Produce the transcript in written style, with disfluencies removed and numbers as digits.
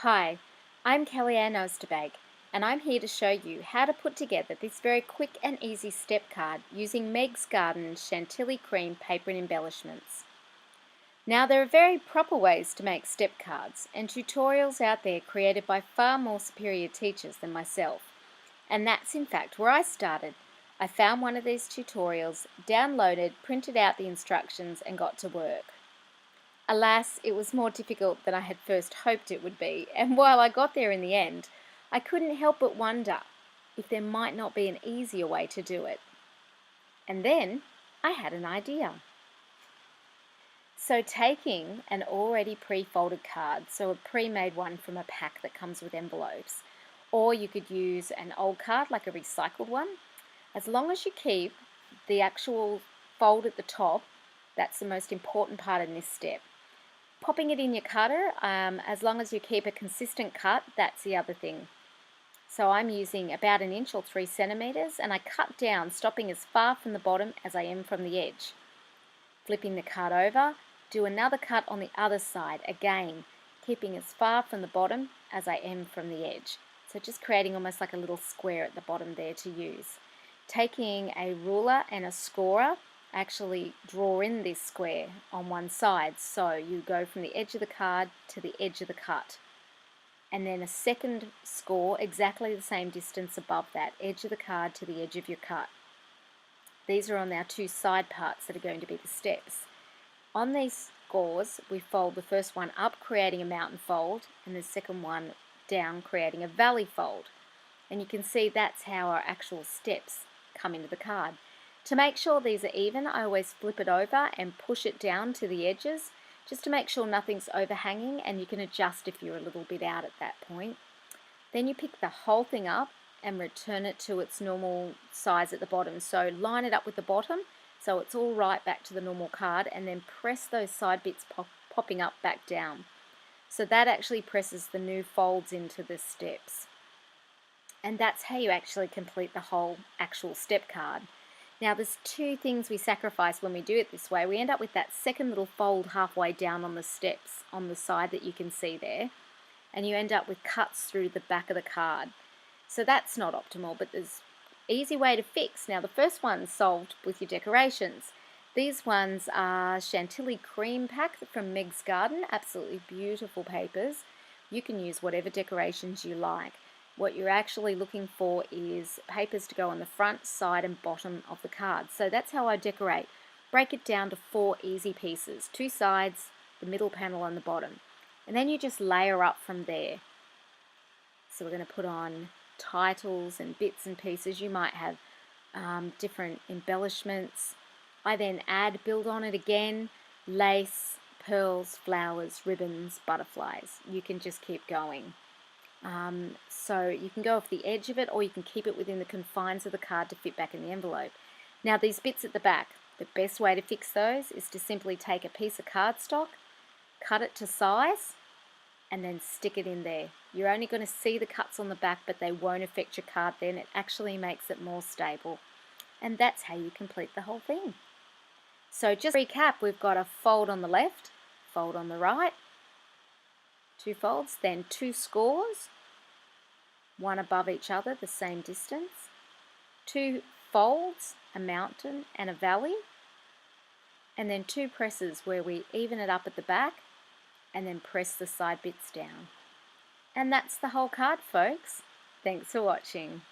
Hi, I'm Kellyanne Osterberg, and I'm here to show you how to put together this very quick and easy step card using Meg's Garden Chantilly Cream paper and embellishments. Now, there are very proper ways to make step cards and tutorials out there created by far more superior teachers than myself, and that's in fact where I started. I found one of these tutorials, downloaded, printed out the instructions, and got to work. Alas, it was more difficult than I had first hoped it would be, and while I got there in the end, I couldn't help but wonder if there might not be an easier way to do it. And then I had an idea. So taking an already pre-folded card, so a pre-made one from a pack that comes with envelopes, or you could use an old card like a recycled one, as long as you keep the actual fold at the top, that's the most important part in this step. Popping it in your cutter, as long as you keep a consistent cut, that's the other thing. So I'm using about 1 inch or 3 centimeters, and I cut down, stopping as far from the bottom as I am from the edge. Flipping the card over, do another cut on the other side, again, keeping as far from the bottom as I am from the edge. So just creating almost like a little square at the bottom there to use. Taking a ruler and a scorer, actually draw in this square on one side, so you go from the edge of the card to the edge of the cut, and then a second score exactly the same distance above that edge of the card to the edge of your cut. These are on our two side parts that are going to be the steps. On these scores, we fold the first one up, creating a mountain fold, and the second one down, creating a valley fold. And you can see that's how our actual steps come into the card. To make sure these are even, I always flip it over and push it down to the edges, just to make sure nothing's overhanging, and you can adjust if you're a little bit out at that point. Then you pick the whole thing up and return it to its normal size at the bottom. So line it up with the bottom so it's all right back to the normal card, and then press those side bits popping up back down. So that actually presses the new folds into the steps. And that's how you actually complete the whole actual step card. Now there's two things we sacrifice when we do it this way. We end up with that second little fold halfway down on the steps on the side that you can see there, and you end up with cuts through the back of the card. So that's not optimal, but there's an easy way to fix. Now the first one's solved with your decorations. These ones are Chantilly Cream pack from Meg's Garden, absolutely beautiful papers. You can use whatever decorations you like. What you're actually looking for is papers to go on the front, side and bottom of the card. So that's how I decorate. Break it down to 4 easy pieces, 2 sides, the middle panel and the bottom. And then you just layer up from there. So we're going to put on titles and bits and pieces. You might have different embellishments. I then build on it again, lace, pearls, flowers, ribbons, butterflies. You can just keep going. So you can go off the edge of it, or you can keep it within the confines of the card to fit back in the envelope. Now these bits at the back, the best way to fix those is to simply take a piece of cardstock, cut it to size, and then stick it in there. You're only going to see the cuts on the back, but they won't affect your card then. It actually makes it more stable. And that's how you complete the whole thing. So just to recap, we've got a fold on the left, fold on the right, 2 folds, then 2 scores, one above each other, the same distance, 2 folds, a mountain and a valley, and then 2 presses where we even it up at the back and then press the side bits down. And that's the whole card, folks. Thanks for watching.